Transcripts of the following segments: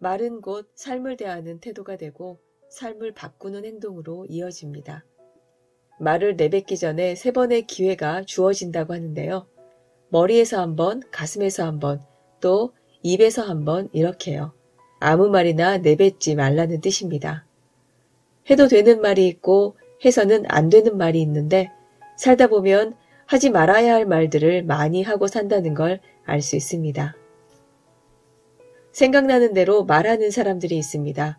말은 곧 삶을 대하는 태도가 되고 삶을 바꾸는 행동으로 이어집니다. 말을 내뱉기 전에 3번의 기회가 주어진다고 하는데요. 머리에서 1번, 가슴에서 1번, 또 입에서 1번 이렇게요. 아무 말이나 내뱉지 말라는 뜻입니다. 해도 되는 말이 있고 해서는 안 되는 말이 있는데 살다 보면 하지 말아야 할 말들을 많이 하고 산다는 걸 알 수 있습니다. 생각나는 대로 말하는 사람들이 있습니다.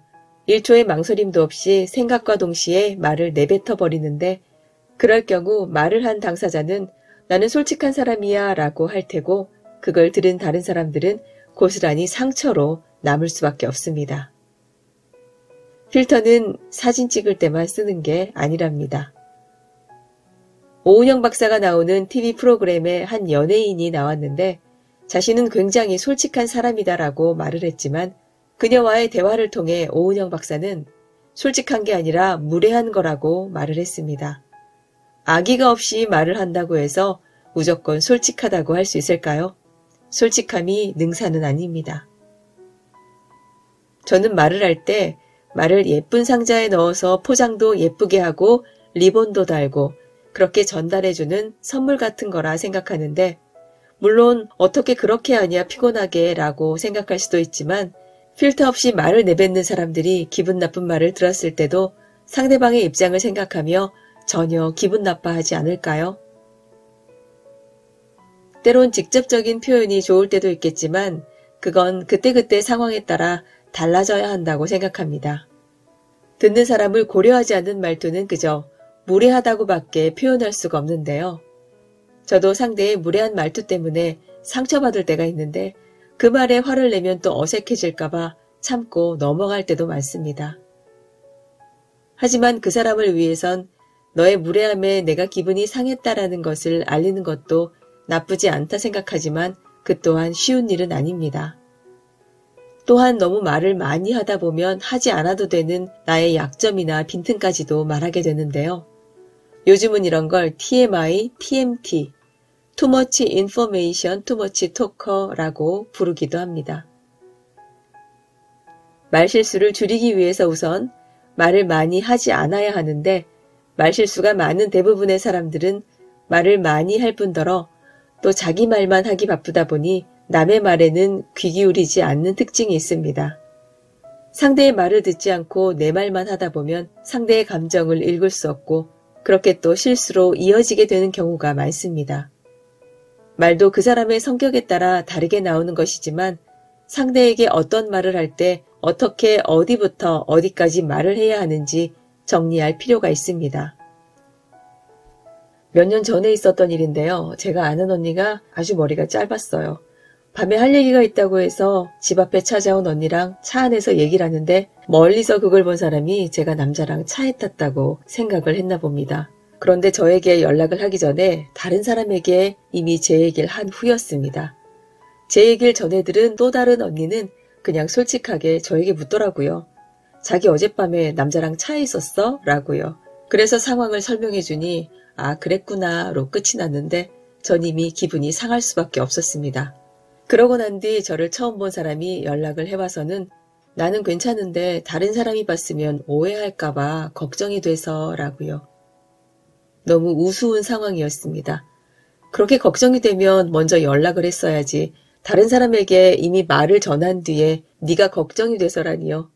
1초의 망설임도 없이 생각과 동시에 말을 내뱉어 버리는데 그럴 경우 말을 한 당사자는 나는 솔직한 사람이야 라고 할 테고 그걸 들은 다른 사람들은 고스란히 상처로 남을 수밖에 없습니다. 필터는 사진 찍을 때만 쓰는 게 아니랍니다. 오은영 박사가 나오는 TV 프로그램에 한 연예인이 나왔는데 자신은 굉장히 솔직한 사람이다라고 말을 했지만 그녀와의 대화를 통해 오은영 박사는 솔직한 게 아니라 무례한 거라고 말을 했습니다. 악의가 없이 말을 한다고 해서 무조건 솔직하다고 할 수 있을까요? 솔직함이 능사는 아닙니다. 저는 말을 할 때 말을 예쁜 상자에 넣어서 포장도 예쁘게 하고 리본도 달고 그렇게 전달해주는 선물 같은 거라 생각하는데 물론 어떻게 그렇게 하냐 피곤하게 라고 생각할 수도 있지만 필터 없이 말을 내뱉는 사람들이 기분 나쁜 말을 들었을 때도 상대방의 입장을 생각하며 전혀 기분 나빠하지 않을까요? 때론 직접적인 표현이 좋을 때도 있겠지만 그건 그때그때 상황에 따라 달라져야 한다고 생각합니다. 듣는 사람을 고려하지 않는 말투는 그저 무례하다고밖에 표현할 수가 없는데요. 저도 상대의 무례한 말투 때문에 상처받을 때가 있는데 그 말에 화를 내면 또 어색해질까봐 참고 넘어갈 때도 많습니다. 하지만 그 사람을 위해선 너의 무례함에 내가 기분이 상했다라는 것을 알리는 것도 나쁘지 않다 생각하지만 그 또한 쉬운 일은 아닙니다. 또한 너무 말을 많이 하다 보면 하지 않아도 되는 나의 약점이나 빈틈까지도 말하게 되는데요. 요즘은 이런 걸 TMI, TMT, Too Much Information, Too Much Talker라고 부르기도 합니다. 말실수를 줄이기 위해서 우선 말을 많이 하지 않아야 하는데 말실수가 많은 대부분의 사람들은 말을 많이 할 뿐더러 또 자기 말만 하기 바쁘다 보니 남의 말에는 귀 기울이지 않는 특징이 있습니다. 상대의 말을 듣지 않고 내 말만 하다 보면 상대의 감정을 읽을 수 없고 그렇게 또 실수로 이어지게 되는 경우가 많습니다. 말도 그 사람의 성격에 따라 다르게 나오는 것이지만 상대에게 어떤 말을 할 때 어떻게 어디부터 어디까지 말을 해야 하는지 정리할 필요가 있습니다. 몇 년 전에 있었던 일인데요. 제가 아는 언니가 아주 머리가 짧았어요. 밤에 할 얘기가 있다고 해서 집 앞에 찾아온 언니랑 차 안에서 얘기를 하는데 멀리서 그걸 본 사람이 제가 남자랑 차에 탔다고 생각을 했나 봅니다. 그런데 저에게 연락을 하기 전에 다른 사람에게 이미 제 얘기를 한 후였습니다. 제 얘기를 전해들은 또 다른 언니는 그냥 솔직하게 저에게 묻더라고요. 자기 어젯밤에 남자랑 차에 있었어? 라고요. 그래서 상황을 설명해 주니 아 그랬구나로 끝이 났는데 전 이미 기분이 상할 수밖에 없었습니다. 그러고 난 뒤 저를 처음 본 사람이 연락을 해와서는 나는 괜찮은데 다른 사람이 봤으면 오해할까봐 걱정이 돼서 라고요. 너무 우스운 상황이었습니다. 그렇게 걱정이 되면 먼저 연락을 했어야지 다른 사람에게 이미 말을 전한 뒤에 네가 걱정이 돼서라니요.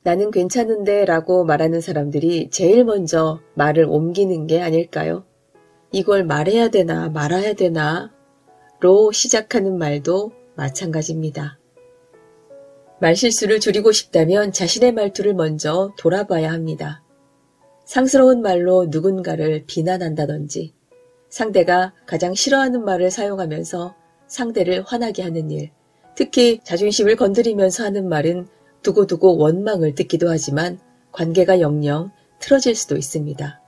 나는 괜찮은데 라고 말하는 사람들이 제일 먼저 말을 옮기는 게 아닐까요? 이걸 말해야 되나 말아야 되나 로 시작하는 말도 마찬가지입니다. 말실수를 줄이고 싶다면 자신의 말투를 먼저 돌아봐야 합니다. 상스러운 말로 누군가를 비난한다든지 상대가 가장 싫어하는 말을 사용하면서 상대를 화나게 하는 일, 특히 자존심을 건드리면서 하는 말은 두고두고 원망을 듣기도 하지만 관계가 영영 틀어질 수도 있습니다.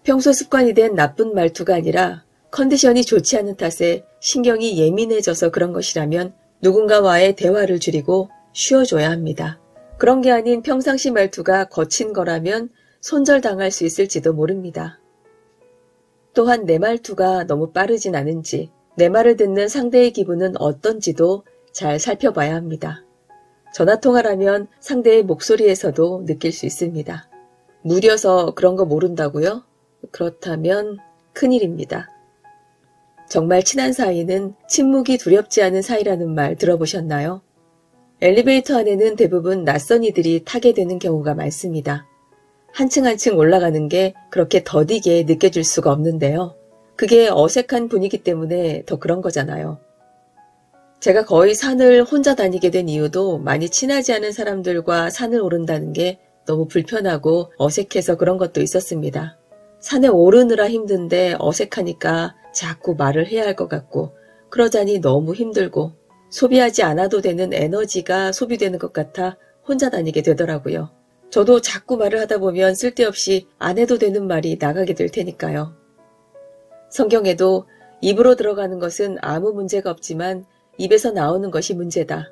평소 습관이 된 나쁜 말투가 아니라 컨디션이 좋지 않은 탓에 신경이 예민해져서 그런 것이라면 누군가와의 대화를 줄이고 쉬어줘야 합니다. 그런 게 아닌 평상시 말투가 거친 거라면 손절당할 수 있을지도 모릅니다. 또한 내 말투가 너무 빠르진 않은지, 내 말을 듣는 상대의 기분은 어떤지도 잘 살펴봐야 합니다. 전화통화를 하면 상대의 목소리에서도 느낄 수 있습니다. 무려서 그런 거 모른다고요? 그렇다면 큰일입니다. 정말 친한 사이는 침묵이 두렵지 않은 사이라는 말 들어보셨나요? 엘리베이터 안에는 대부분 낯선 이들이 타게 되는 경우가 많습니다. 한층 한층 올라가는 게 그렇게 더디게 느껴질 수가 없는데요. 그게 어색한 분위기 때문에 더 그런 거잖아요. 제가 거의 산을 혼자 다니게 된 이유도 많이 친하지 않은 사람들과 산을 오른다는 게 너무 불편하고 어색해서 그런 것도 있었습니다. 산에 오르느라 힘든데 어색하니까 자꾸 말을 해야 할 것 같고 그러자니 너무 힘들고 소비하지 않아도 되는 에너지가 소비되는 것 같아 혼자 다니게 되더라고요. 저도 자꾸 말을 하다 보면 쓸데없이 안 해도 되는 말이 나가게 될 테니까요. 성경에도 입으로 들어가는 것은 아무 문제가 없지만 입에서 나오는 것이 문제다.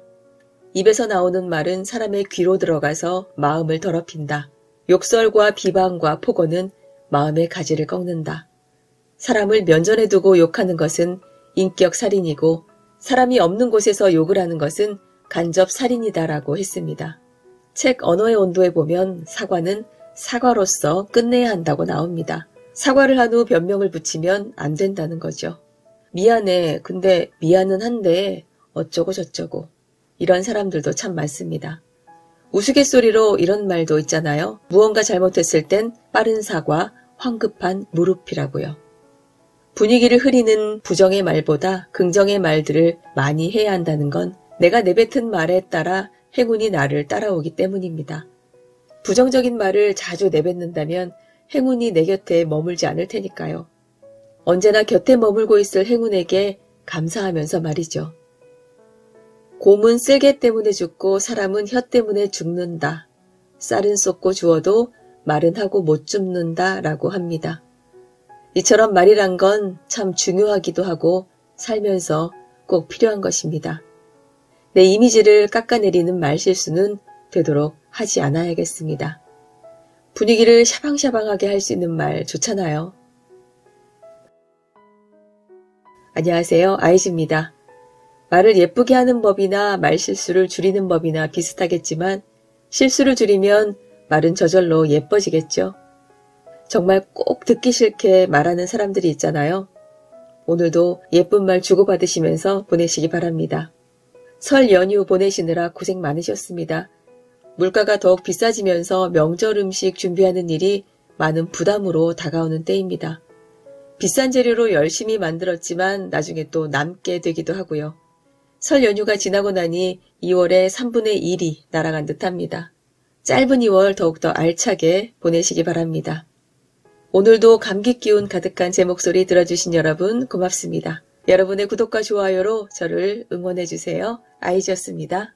입에서 나오는 말은 사람의 귀로 들어가서 마음을 더럽힌다. 욕설과 비방과 폭언은 마음의 가지를 꺾는다. 사람을 면전에 두고 욕하는 것은 인격 살인이고 사람이 없는 곳에서 욕을 하는 것은 간접 살인이다라고 했습니다. 책 언어의 온도에 보면 사과는 사과로서 끝내야 한다고 나옵니다. 사과를 한 후 변명을 붙이면 안 된다는 거죠. 미안해. 근데 미안은 한데 어쩌고 저쩌고. 이런 사람들도 참 많습니다. 우스갯소리로 이런 말도 있잖아요. 무언가 잘못했을 땐 빠른 사과, 황급한 무릎이라고요. 분위기를 흐리는 부정의 말보다 긍정의 말들을 많이 해야 한다는 건 내가 내뱉은 말에 따라 행운이 나를 따라오기 때문입니다. 부정적인 말을 자주 내뱉는다면 행운이 내 곁에 머물지 않을 테니까요. 언제나 곁에 머물고 있을 행운에게 감사하면서 말이죠. 곰은 쓸개 때문에 죽고 사람은 혀 때문에 죽는다. 쌀은 쏟고 주어도 말은 하고 못 줍는다 라고 합니다. 이처럼 말이란 건 참 중요하기도 하고 살면서 꼭 필요한 것입니다. 내 이미지를 깎아내리는 말실수는 되도록 하지 않아야겠습니다. 분위기를 샤방샤방하게 할 수 있는 말 좋잖아요. 안녕하세요. 아이즈입니다. 말을 예쁘게 하는 법이나 말실수를 줄이는 법이나 비슷하겠지만 실수를 줄이면 말은 저절로 예뻐지겠죠. 정말 꼭 듣기 싫게 말하는 사람들이 있잖아요. 오늘도 예쁜 말 주고받으시면서 보내시기 바랍니다. 설 연휴 보내시느라 고생 많으셨습니다. 물가가 더욱 비싸지면서 명절 음식 준비하는 일이 많은 부담으로 다가오는 때입니다. 비싼 재료로 열심히 만들었지만 나중에 또 남게 되기도 하고요. 설 연휴가 지나고 나니 2월의 3분의 1이 날아간 듯합니다. 짧은 2월 더욱더 알차게 보내시기 바랍니다. 오늘도 감기 기운 가득한 제 목소리 들어주신 여러분 고맙습니다. 여러분의 구독과 좋아요로 저를 응원해주세요. 아이즈였습니다.